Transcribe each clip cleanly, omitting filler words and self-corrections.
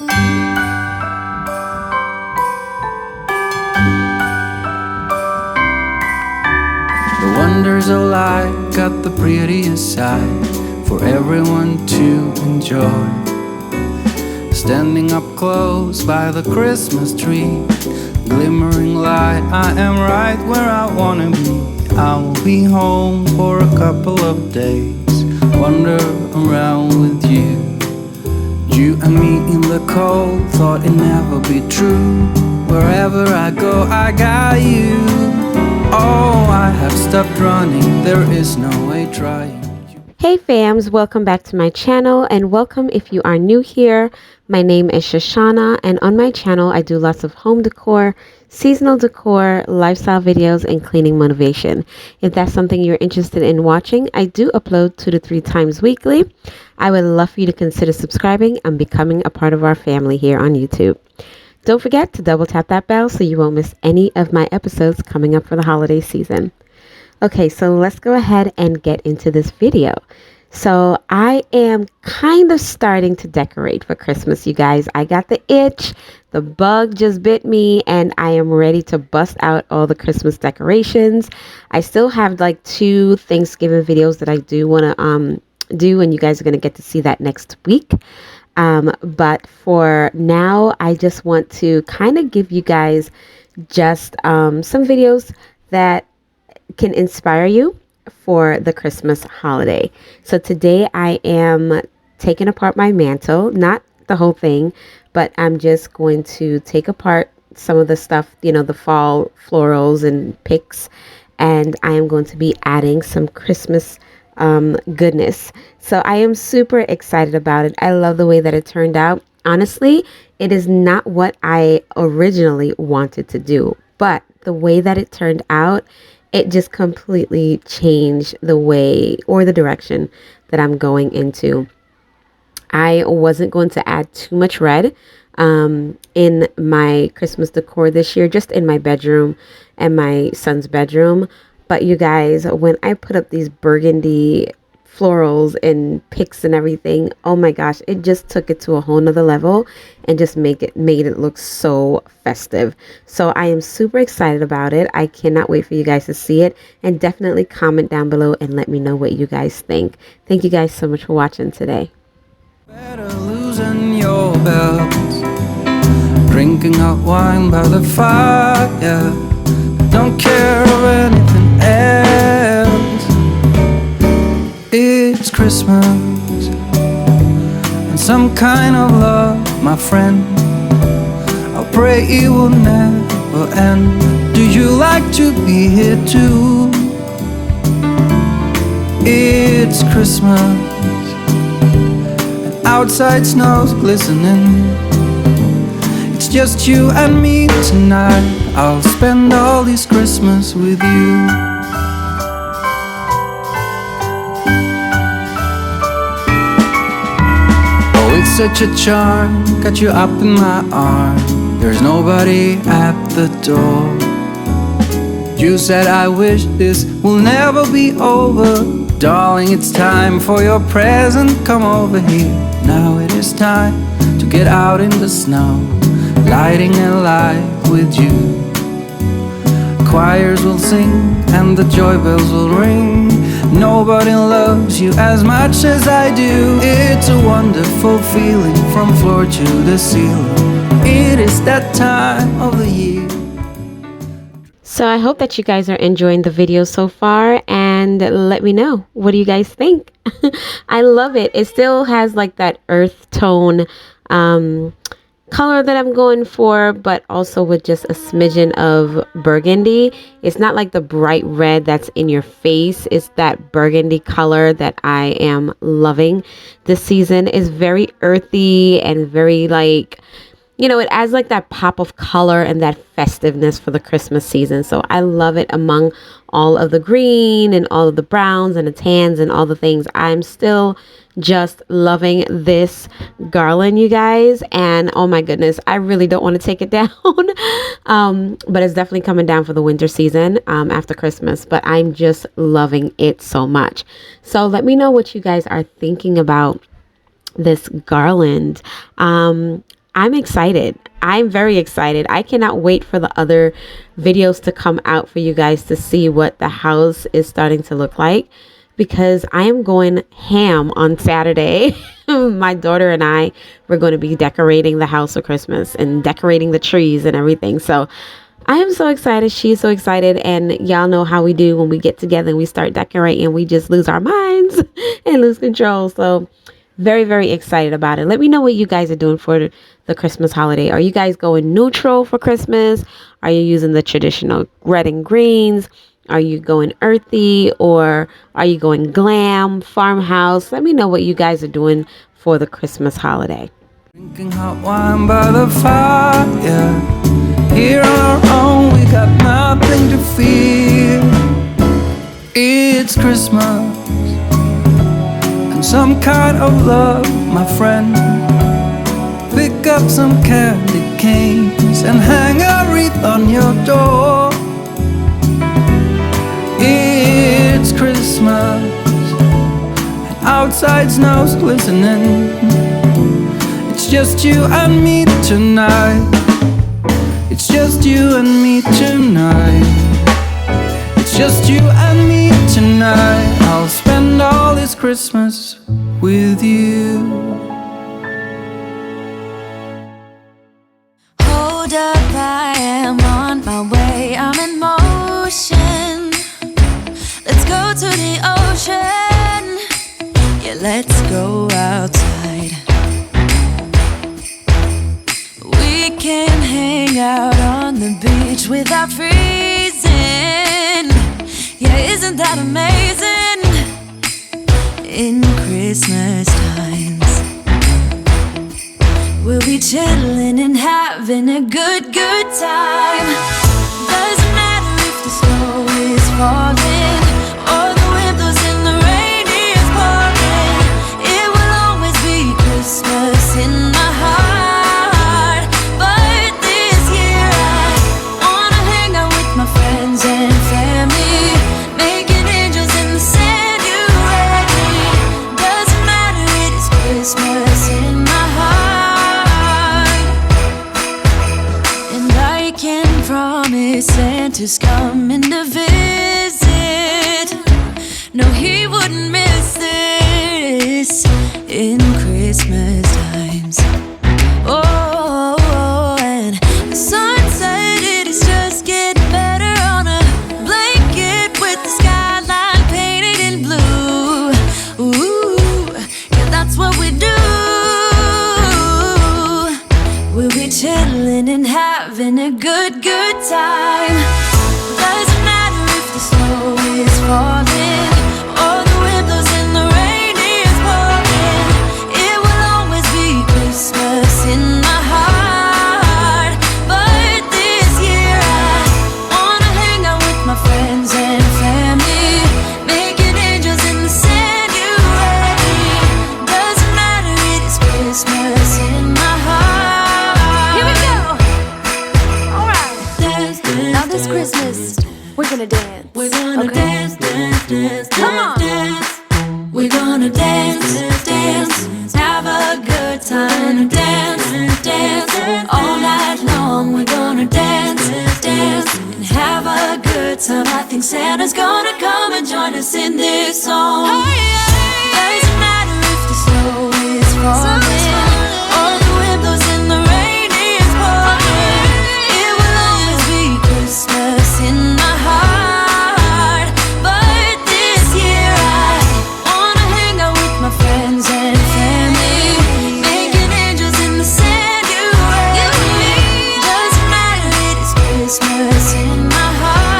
The wonders of life got the prettiest side for everyone to enjoy. Standing up close by the Christmas tree, glimmering light, I am right where I wanna be. I will be home for a couple of days, wander around with you. You and me in the cold, thought it'd never be true. Wherever I go, I got you. Oh, I have stopped running, there is no way trying. Hey fams, welcome back to my channel, and welcome if you are new here. My name is Shushana, and on my channel I do lots of home decor, seasonal decor, lifestyle videos, and cleaning motivation. If that's something you're interested in watching, I do upload 2 to 3 times weekly. I would love for you to consider subscribing and becoming a part of our family here on YouTube. Don't forget to double tap that bell so you won't miss any of my episodes coming up for the holiday season. Okay, so let's go ahead and get into this video. So I am kind of starting to decorate for Christmas, you guys. I got the itch, the bug just bit me, and I am ready to bust out all the Christmas decorations. I still have like 2 Thanksgiving videos that I do want to do, and you guys are going to get to see that next week. But for now, I just want to kind of give you guys just some videos that can inspire you for the Christmas holiday. So today I am taking apart my mantle, not the whole thing, but I'm just going to take apart some of the stuff, you know, the fall florals and picks, and I am going to be adding some Christmas goodness. So I am super excited about it. I love the way that it turned out. Honestly, it is not what I originally wanted to do, but the way that it turned out, it just completely changed the way or the direction that I'm going into. I wasn't going to add too much red in my Christmas decor this year, just in my bedroom and my son's bedroom. But you guys, when I put up these burgundy florals and picks and everything, oh my gosh, it just took it to a whole nother level and just made it look so festive. So I am super excited about it. I cannot wait for you guys to see it, and definitely comment down below and let me know what you guys think. Thank you guys so much for watching today. Better loosen your belts, drinking hot wine by the fire. Don't care of anything else. It's Christmas and some kind of love, my friend. I pray it will never end. Do you like to be here too? It's Christmas and outside snow's glistening. It's just you and me tonight. I'll spend all this Christmas with you. Oh, it's such a charm, got you up in my arm. There's nobody at the door. You said I wish this will never be over. Darling, it's time for your present. Come over here. Now it is time to get out in the snow, lighting a light with you. Choirs will sing and the joy bells will ring. Nobody loves you as much as I do. It's a wonderful feeling from floor to the ceiling. It is that time of the year. So I hope that you guys are enjoying the video so far, and let me know, what do you guys think? I love it. It still has like that earth tone color that I'm going for, but also with just a smidgen of burgundy. It's not like the bright red that's in your face. It's that burgundy color that I am loving. This season is very earthy and very like, you know, it adds like that pop of color and that festiveness for the Christmas season. So I love it among all of the green and all of the browns and the tans and all the things. I'm still just loving this garland, you guys, and oh my goodness, I really don't want to take it down. But it's definitely coming down for the winter season after Christmas, but I'm just loving it so much. So let me know what you guys are thinking about this garland. I'm excited. I'm very excited. I cannot wait for the other videos to come out for you guys to see what the house is starting to look like, because I am going ham on Saturday. My daughter and I, we're going to be decorating the house for Christmas and decorating the trees and everything. So I am so excited. She's so excited. And y'all know how we do when we get together and we start decorating. We just lose our minds and lose control. So very, very excited about it. Let me know what you guys are doing for the Christmas holiday. Are you guys going neutral for Christmas? Are you using the traditional red and greens? Are you going earthy, or are you going glam, farmhouse? Let me know what you guys are doing for the Christmas holiday. Drinking hot wine by the fire. Here on our own, we got nothing to fear. It's Christmas and some kind of love, my friend. Pick up some candy canes and hang a wreath on your door. It's Christmas and outside snow's glistening. It's just you and me tonight. It's just you and me tonight. It's just you and me tonight. I'll spend all this Christmas with you. Hold up, I am on my way. I'm in motion. Let's go to the ocean. Yeah, let's go outside. We can hang out on the beach without freezing. Yeah, isn't that amazing? In Christmas times, we'll be chilling and having a good time. Doesn't matter if the snow is falling or the wind blows and the rain is pouring. It will always be Christmas in my heart. But this year I wanna hang out with my friends and family, making angels in the sand, you and me. Doesn't matter, it is Christmas in my heart. And I can promise Santa's coming to visit. No, he wouldn't miss this in Christmas times. Oh, and the sun said it is just getting better on a blanket with the skyline painted in blue. Ooh, yeah, that's what we do. We'll be chilling and having a good time. Doesn't matter if the snow is falling or the wind blows and the rain is pouring. It will always be Christmas in my heart. But this year I wanna hang out with my friends and family, making angels in the sand, you and me. Doesn't matter, it is Christmas in my heart. Here we go. All right. Dance, dance, now this Christmas, we're gonna dance. We're gonna dance, dance, dance, come on. Dance. We're gonna dance, dance, have a good time. Dance, dance, all night long. We're gonna dance, dance, and have a good time. I think Santa's gonna come and join us in this song. Doesn't matter if the snow is falling or the wind blows and the rain is pouring. It will always be Christmas in my heart. But this year I wanna hang out with my friends and family, making angels in the sand, you and me. Doesn't matter, it is Christmas in my heart.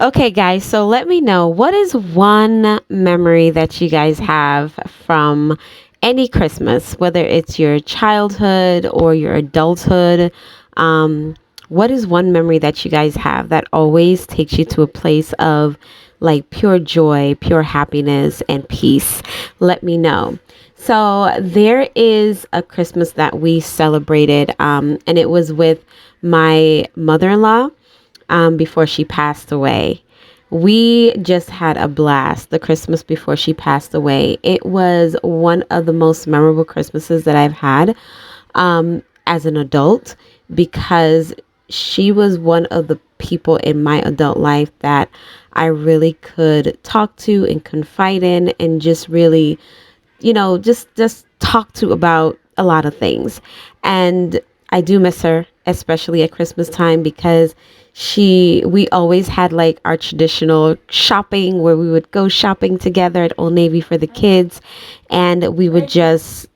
Okay, guys, so let me know, what is one memory that you guys have from any Christmas, whether it's your childhood or your adulthood? What is one memory that you guys have that always takes you to a place of like pure joy, pure happiness, and peace? Let me know. So there is a Christmas that we celebrated, and it was with my mother-in-law before she passed away. We just had a blast the Christmas before she passed away. It was one of the most memorable Christmases that I've had as an adult, because she was one of the people in my adult life that I really could talk to and confide in, and just really, just talk to about a lot of things. And I do miss her, especially at Christmas time, because we always had like our traditional shopping where we would go shopping together at Old Navy for the kids, and we would just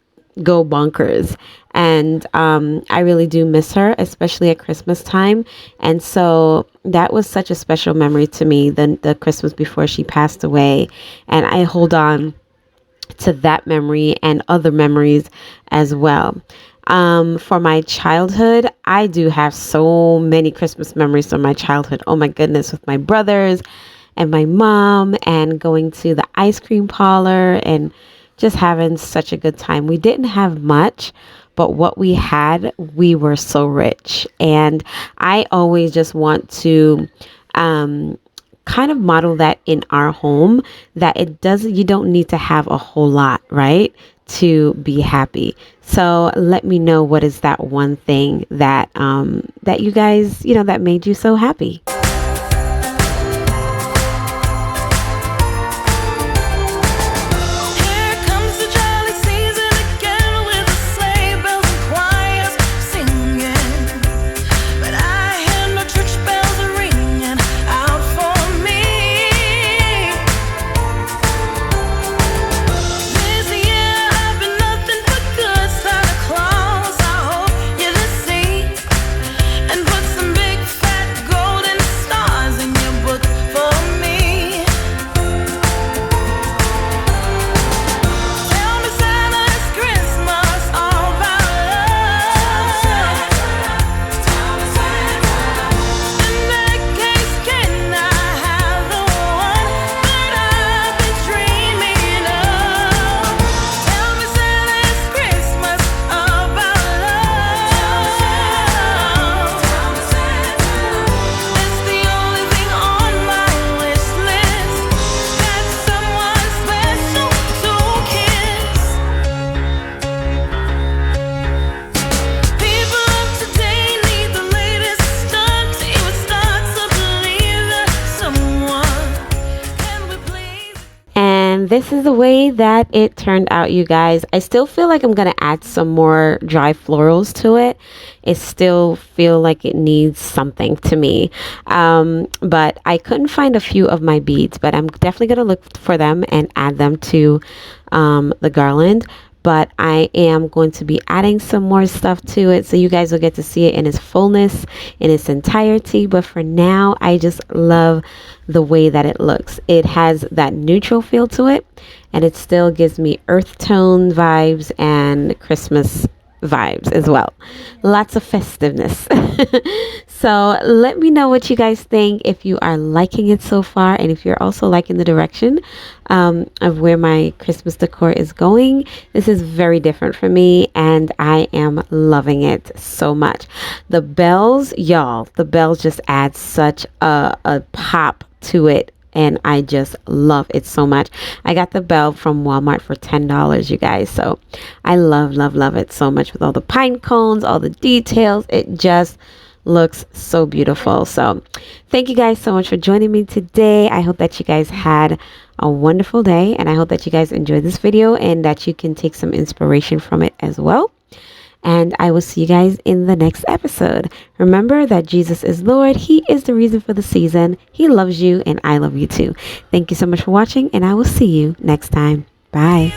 go bonkers. And I really do miss her, especially at Christmas time. And so that was such a special memory to me, the Christmas before she passed away. And I hold on to that memory and other memories as well. For my childhood, I do have so many Christmas memories from my childhood. Oh my goodness, with my brothers and my mom, and going to the ice cream parlor and just having such a good time. We didn't have much, but what we had, we were so rich. And I always just want to kind of model that in our home, that you don't need to have a whole lot, right, to be happy. So let me know, what is that one thing that that you guys, that made you so happy? This is the way that it turned out, you guys. I still feel like I'm going to add some more dry florals to it. It still feel like it needs something to me. But I couldn't find a few of my beads, but I'm definitely going to look for them and add them to the garland. But I am going to be adding some more stuff to it, so you guys will get to see it in its fullness, in its entirety. But for now, I just love the way that it looks. It has that neutral feel to it, and it still gives me earth tone vibes and Christmas vibes as well. Lots of festiveness. So let me know what you guys think, if you are liking it so far, and if you're also liking the direction of where my Christmas decor is going. This is very different for me, and I am loving it so much. The bells, y'all, the bells just add such a pop to it, and I just love it so much. I got the bell from Walmart for $10, you guys. So I love it so much, with all the pine cones, all the details. It just looks so beautiful. So thank you guys so much for joining me today. I hope that you guys had a wonderful day, and I hope that you guys enjoyed this video and that you can take some inspiration from it as well. And I will see you guys in the next episode. Remember that Jesus is Lord. He is the reason for the season. He loves you, and I love you too. Thank you so much for watching, and I will see you next time. Bye.